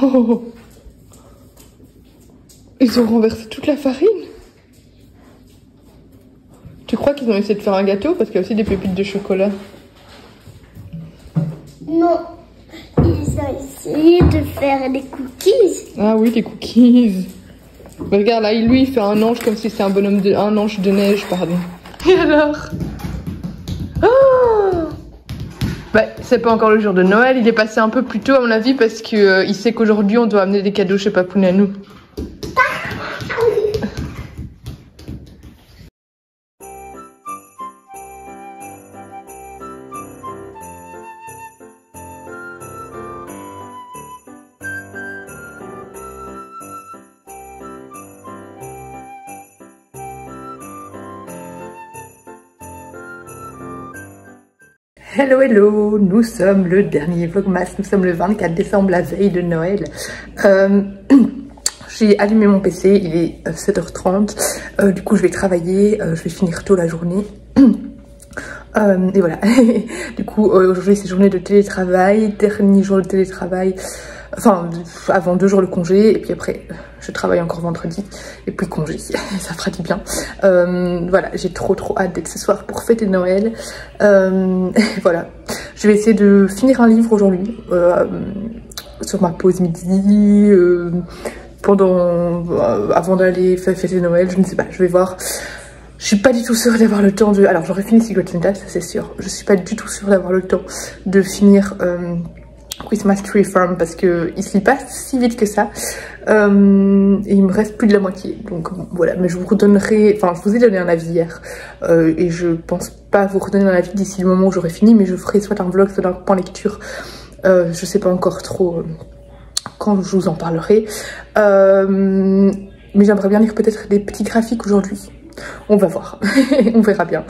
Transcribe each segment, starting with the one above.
Oh. Ils ont renversé toute la farine. Tu crois qu'ils ont essayé de faire un gâteau? Parce qu'il y a aussi des pépites de chocolat. Non, ils ont essayé de faire des cookies. Ah oui, des cookies. Mais regarde là, lui il fait un ange comme si c'était un ange de neige, pardon. Et alors? Oh, bah, c'est pas encore le jour de Noël, il est passé un peu plus tôt à mon avis parce que il sait qu'aujourd'hui on doit amener des cadeaux chez Papou Nanou. Hello hello, nous sommes le dernier vlogmas, nous sommes le 24 décembre, la veille de Noël. J'ai allumé mon PC, il est 7h30, du coup je vais travailler, je vais finir tôt la journée. Et voilà, du coup aujourd'hui c'est journée de télétravail, dernier jour de télétravail, enfin avant 2 jours le congé et puis après je travaille encore vendredi et puis congé, ça fera du bien. Voilà, j'ai trop hâte d'être ce soir pour fêter Noël. Voilà, je vais essayer de finir un livre aujourd'hui sur ma pause midi, avant d'aller fêter Noël, je ne sais pas, je vais voir. Je suis pas du tout sûre d'avoir le temps de... Alors j'aurais fini Secret Santa, ça c'est sûr. Je suis pas du tout sûre d'avoir le temps de finir Christmas Tree Farm parce que il se lit pas si vite que ça. Et il me reste plus de la moitié. Donc bon, voilà, mais je vous redonnerai... Enfin, je vous ai donné un avis hier. Et je pense pas vous redonner un avis d'ici le moment où j'aurai fini, mais je ferai soit un vlog, soit un point lecture. Je sais pas encore trop quand je vous en parlerai. Mais j'aimerais bien lire peut-être des petits graphiques aujourd'hui. On va voir, on verra bien.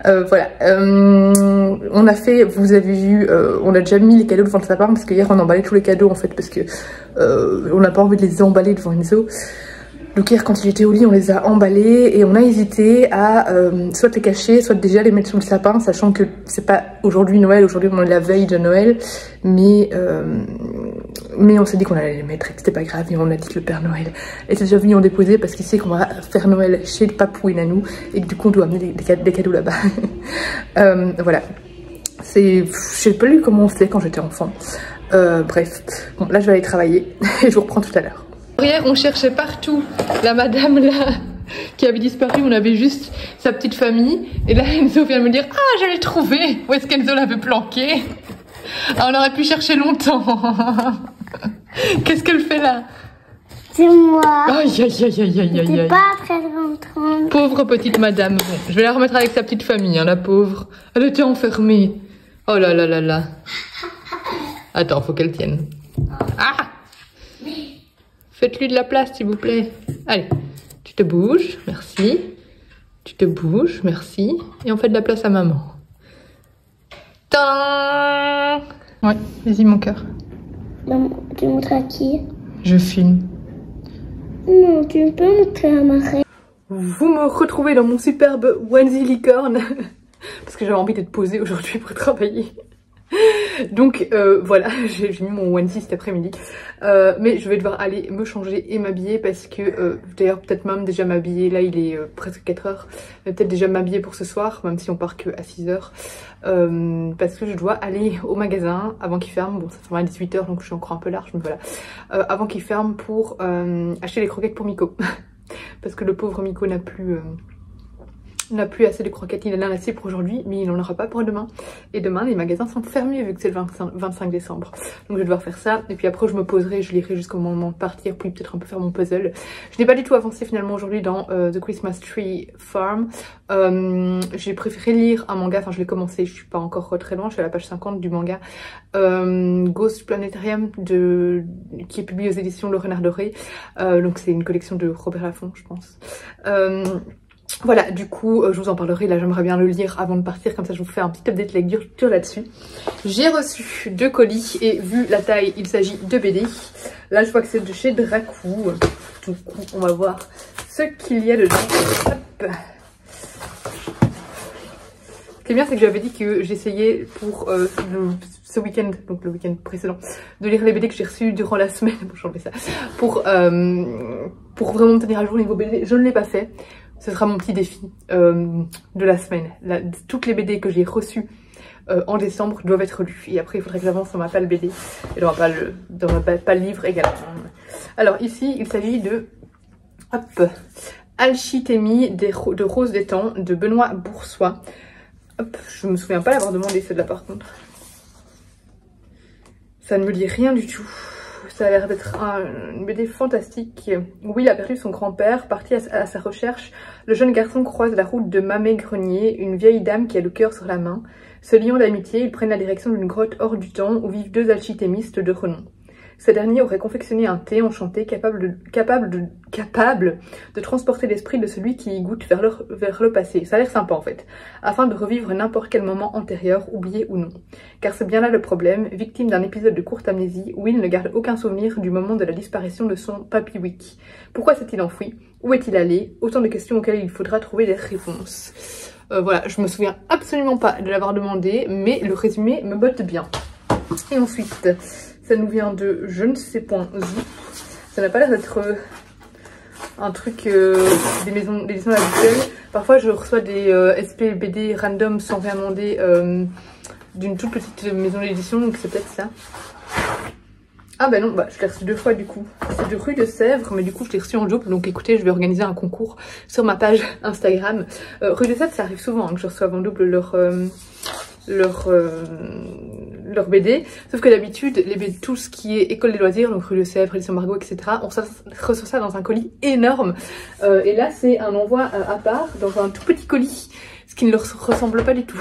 Voilà, on a fait, vous avez vu, on a déjà mis les cadeaux devant le sapin parce que hier on emballait tous les cadeaux en fait parce que on n'a pas envie de les emballer devant Enzo. Donc hier quand il était au lit on les a emballés et on a hésité à soit les cacher, soit déjà les mettre sous le sapin, sachant que c'est pas aujourd'hui Noël, aujourd'hui on est la veille de Noël, mais on s'est dit qu'on allait les mettre et que c'était pas grave et on a dit que le Père Noël était déjà venu en déposer parce qu'il sait qu'on va faire Noël chez le Papou et Nanou et que du coup on doit amener des cadeaux là-bas. Voilà, je sais pas lu comment on faisait quand j'étais enfant. Bref, bon là je vais aller travailler et je vous reprends tout à l'heure. Hier on cherchait partout la madame là qui avait disparu, on avait juste sa petite famille et là Enzo vient de me dire « Ah, je l'ai trouvé !» Où est-ce qu'Enzo l'avait planqué? Ah, on aurait pu chercher longtemps. Qu'est-ce qu'elle fait là? C'est moi. Aïe aïe aïe aïe aïe aïe. T'es pas très contente. Pauvre petite madame. Bon, je vais la remettre avec sa petite famille, hein, la pauvre. Elle était enfermée. Oh là là là là. Attends, faut qu'elle tienne. Ah! Faites-lui de la place, s'il vous plaît. Allez, tu te bouges, merci. Tu te bouges, merci. Et on fait de la place à maman. Tadam! Ouais, vas-y mon cœur. Non, tu montres à qui? Je filme. Non, tu peux montrer à ma reine. Vous me retrouvez dans mon superbe onesie licorne. Parce que j'avais envie d'être posée aujourd'hui pour travailler. Donc voilà, j'ai mis mon onesie cet après-midi. Mais je vais devoir aller me changer et m'habiller parce que d'ailleurs peut-être même déjà m'habiller. Là il est presque 4 h. Peut-être déjà m'habiller pour ce soir, même si on part que à 6 h. Parce que je dois aller au magasin avant qu'il ferme. Bon ça ferme à 18 h donc je suis encore un peu large, mais voilà. Avant qu'il ferme pour acheter les croquettes pour Miko. Parce que le pauvre Miko n'a plus assez de croquettes, il en a assez pour aujourd'hui, mais il n'en aura pas pour demain. Et demain, les magasins sont fermés vu que c'est le 25 décembre. Donc je vais devoir faire ça. Et puis après, je me poserai, je lirai jusqu'au moment de partir, puis peut-être un peu faire mon puzzle. Je n'ai pas du tout avancé finalement aujourd'hui dans The Christmas Tree Farm. J'ai préféré lire un manga, enfin je l'ai commencé, je suis pas encore très loin, je suis à la page 50 du manga. Ghost Planetarium qui est publié aux éditions Le Renard Doré. Donc c'est une collection de Robert Laffont, je pense. Voilà, du coup, je vous en parlerai. Là, j'aimerais bien le lire avant de partir. Comme ça, je vous fais un petit update lecture là-dessus. J'ai reçu 2 colis et vu la taille, il s'agit de BD. Là, je vois que c'est de chez Dracou. Du coup, on va voir ce qu'il y a dedans. Hop. qui est bien, c'est que j'avais dit que j'essayais pour ce week-end, donc le week-end précédent, de lire les BD que j'ai reçus durant la semaine. Bon, j'ai enlevé ça. Pour vraiment me tenir à jour au niveau BD. Je ne l'ai pas fait. Ce sera mon petit défi de la semaine. Toutes les BD que j'ai reçues en décembre doivent être lues. Et après, il faudrait que j'avance sur ma palle BD. Et dans ma palle livre également. Alors ici, il s'agit de... Hop, Alchithémie de Rose des Temps de Benoît Boursois. Hop, je me souviens pas l'avoir demandé celle-là par contre. Ça ne me dit rien du tout. Ça a l'air d'être une BD fantastique. Will a perdu son grand-père, parti à sa recherche. Le jeune garçon croise la route de Mamé Grenier, une vieille dame qui a le cœur sur la main. Se liant d'amitié, ils prennent la direction d'une grotte hors du temps où vivent deux alchitémistes de renom. Ces derniers auraient confectionné un thé enchanté capable de transporter l'esprit de celui qui y goûte vers le passé. Ça a l'air sympa en fait. Afin de revivre n'importe quel moment antérieur, oublié ou non. Car c'est bien là le problème. Victime d'un épisode de courte amnésie, Will ne garde aucun souvenir du moment de la disparition de son papy Wick. Pourquoi s'est-il enfoui? Où est-il allé? Autant de questions auxquelles il faudra trouver des réponses. Voilà, je me souviens absolument pas de l'avoir demandé, mais le résumé me botte bien. Et ensuite... ça nous vient de je ne sais point où. Ça n'a pas l'air d'être un truc des maisons d'édition habituelles. Parfois je reçois des SPBD random sans rien demander d'une toute petite maison d'édition, donc c'est peut-être ça. Ah bah non, bah je l'ai reçu 2 fois du coup. C'est de Rue de Sèvres, mais du coup je l'ai reçu en double. Donc écoutez, je vais organiser un concours sur ma page Instagram. Rue de Sèvres, ça arrive souvent hein, que je reçoive en double leur BD, sauf que d'habitude tout ce qui est école des loisirs, donc Rue de Sèvres, Édition Margot, etc., on reçoit ça dans un colis énorme, et là c'est un envoi à part dans un tout petit colis, ce qui ne leur ressemble pas du tout.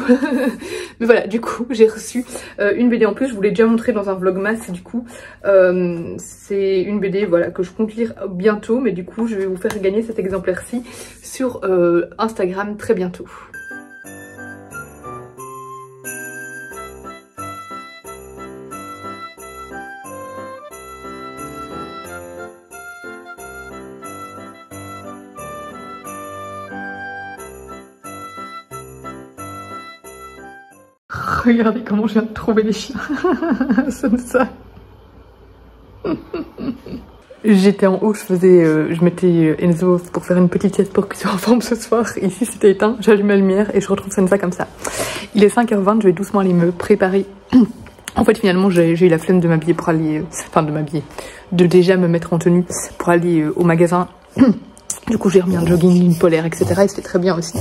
Mais voilà, du coup j'ai reçu une BD en plus. Je vous l'ai déjà montré dans un vlogmas. Du coup c'est une BD voilà que je compte lire bientôt, mais du coup je vais vous faire gagner cet exemplaire-ci sur Instagram très bientôt. Regardez comment je viens de trouver les chiens. Comme ça. J'étais en haut, je mettais Enzo pour faire une petite sieste pour qu'il soit en forme ce soir. Ici c'était éteint, j'allume la lumière et je retrouve Senza comme ça. Il est 5h20, je vais doucement aller me préparer. En fait finalement j'ai eu la flemme de m'habiller pour aller... de déjà me mettre en tenue pour aller au magasin. Du coup j'ai remis un jogging, une polaire, etc. Et c'était très bien aussi.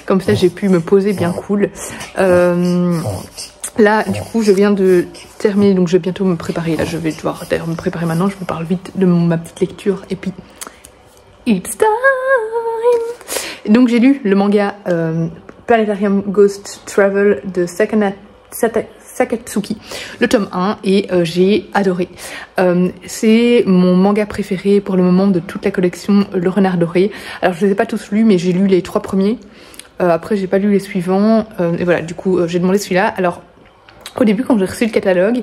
Comme ça j'ai pu me poser bien cool. Là du coup je viens de terminer, donc je vais bientôt me préparer. Là je vais devoir d'ailleurs me préparer maintenant. Je vous parle vite de ma petite lecture et puis it's time. Donc j'ai lu le manga Planetarium Ghost Travel de Sakatsuki, le tome 1, et j'ai adoré. C'est mon manga préféré pour le moment de toute la collection Le Renard Doré. Alors je les ai pas tous lus, mais j'ai lu les 3 premiers. Après j'ai pas lu les suivants. Et voilà, du coup j'ai demandé celui-là. Alors au début quand j'ai reçu le catalogue,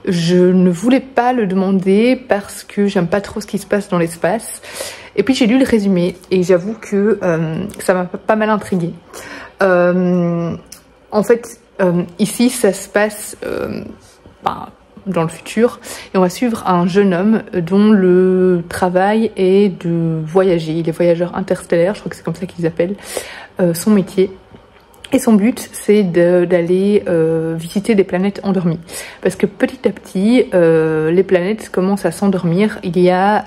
je ne voulais pas le demander parce que j'aime pas trop ce qui se passe dans l'espace. Et puis j'ai lu le résumé et j'avoue que ça m'a pas mal intriguée. En fait, ici ça se passe dans le futur et on va suivre un jeune homme dont le travail est de voyager. Il est voyageur interstellaire, je crois que c'est comme ça qu'ils appellent son métier. Et son but c'est d'aller visiter des planètes endormies. Parce que petit à petit les planètes commencent à s'endormir. Il y a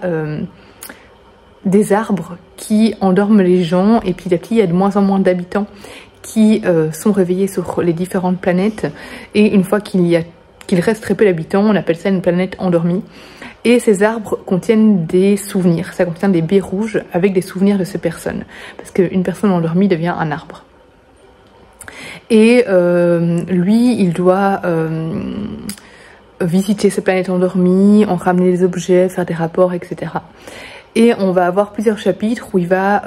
des arbres qui endorment les gens et petit à petit il y a de moins en moins d'habitants qui sont réveillés sur les différentes planètes. Et une fois qu'il reste très peu d'habitants, on appelle ça une planète endormie. Et ces arbres contiennent des souvenirs. Ça contient des baies rouges avec des souvenirs de ces personnes. Parce qu'une personne endormie devient un arbre. Et lui, il doit visiter ces planètes endormies, en ramener des objets, faire des rapports, etc. Et on va avoir plusieurs chapitres où il va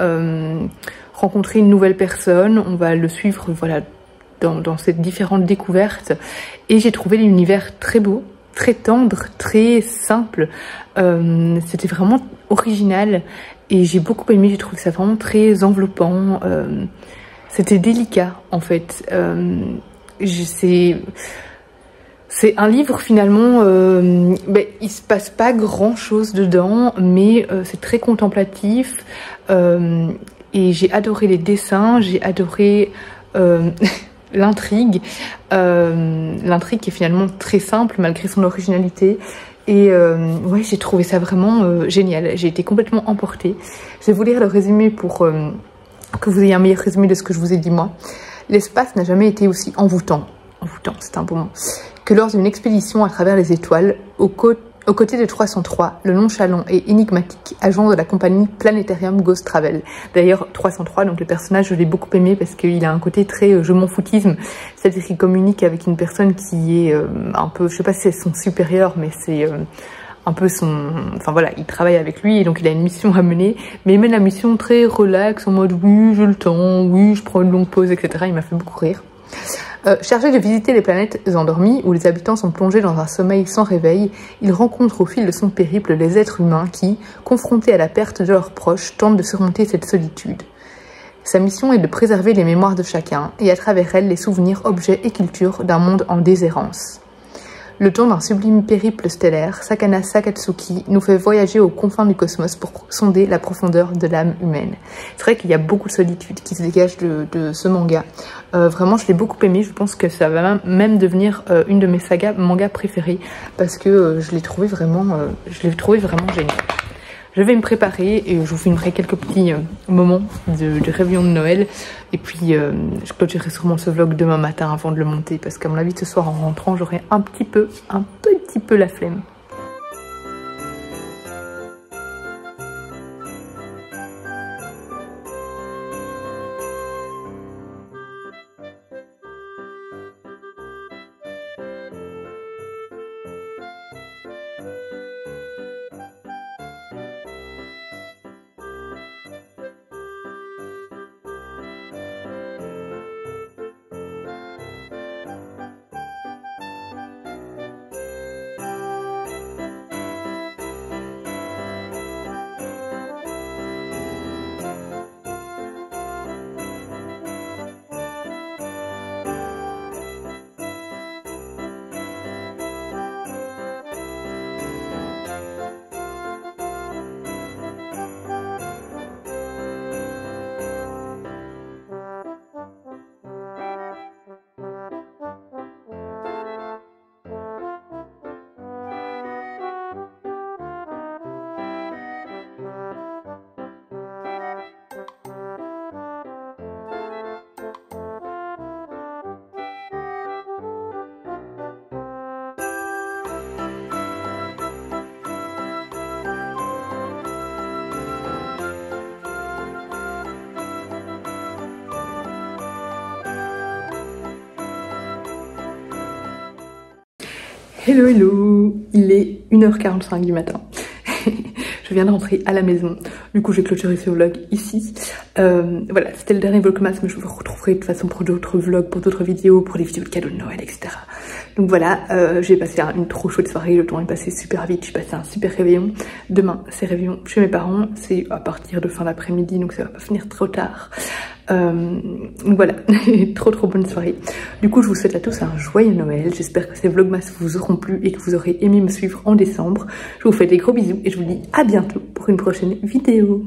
rencontrer une nouvelle personne. On va le suivre voilà, dans ces différentes découvertes. Et j'ai trouvé l'univers très beau, très tendre, très simple. C'était vraiment original et j'ai beaucoup aimé. J'ai trouvé ça vraiment très enveloppant. c'était délicat en fait. C'est un livre finalement, il se passe pas grand chose dedans, mais c'est très contemplatif et j'ai adoré les dessins, j'ai adoré l'intrigue qui est finalement très simple malgré son originalité. Et ouais, j'ai trouvé ça vraiment génial, j'ai été complètement emportée. Je vais vous lire le résumé pour que vous ayez un meilleur résumé de ce que je vous ai dit moi. L'espace n'a jamais été aussi envoûtant, c'est un bon mot, que lors d'une expédition à travers les étoiles, aux côtés de 303, le nonchalant et énigmatique agent de la compagnie Planétarium Ghost Travel. D'ailleurs, 303, donc le personnage, je l'ai beaucoup aimé parce qu'il a un côté très je m'en foutisme, c'est-à-dire qu'il communique avec une personne qui est un peu, je sais pas si c'est son supérieur, mais c'est un peu son... Enfin voilà, il travaille avec lui et donc il a une mission à mener, mais il mène la mission très relax, en mode oui, j'ai le temps, oui, je prends une longue pause, etc. Il m'a fait beaucoup rire. Chargé de visiter les planètes endormies où les habitants sont plongés dans un sommeil sans réveil, il rencontre au fil de son périple les êtres humains qui, confrontés à la perte de leurs proches, tentent de surmonter cette solitude. Sa mission est de préserver les mémoires de chacun et à travers elles les souvenirs, objets et cultures d'un monde en déshérence. Le temps d'un sublime périple stellaire, Sakana Sakatsuki nous fait voyager aux confins du cosmos pour sonder la profondeur de l'âme humaine. C'est vrai qu'il y a beaucoup de solitude qui se dégage de ce manga. Vraiment, je l'ai beaucoup aimé. Je pense que ça va même devenir une de mes mangas préférées parce que je l'ai trouvé vraiment génial. Je vais me préparer et je vous filmerai quelques petits moments de réveillon de Noël. Et puis, je clôturerai sûrement ce vlog demain matin avant de le monter. Parce qu'à mon avis, ce soir, en rentrant, j'aurai un petit peu la flemme. Hello hello, il est 1h45 du matin. Je viens de rentrer à la maison. Du coup, j'ai clôturé ce vlog ici. Voilà, c'était le dernier vlogmas, mais je vous retrouverai de toute façon pour d'autres vlogs, pour d'autres vidéos, pour les vidéos de cadeaux de Noël, etc. Donc voilà, j'ai passé une trop chaude soirée, le temps est passé super vite, j'ai passé un super réveillon. Demain, c'est réveillon chez mes parents, c'est à partir de fin d'après-midi, donc ça va pas finir trop tard. Donc voilà, trop bonne soirée. Du coup, je vous souhaite à tous un joyeux Noël. J'espère que ces vlogmas vous auront plu et que vous aurez aimé me suivre en décembre. Je vous fais des gros bisous et je vous dis à bientôt pour une prochaine vidéo.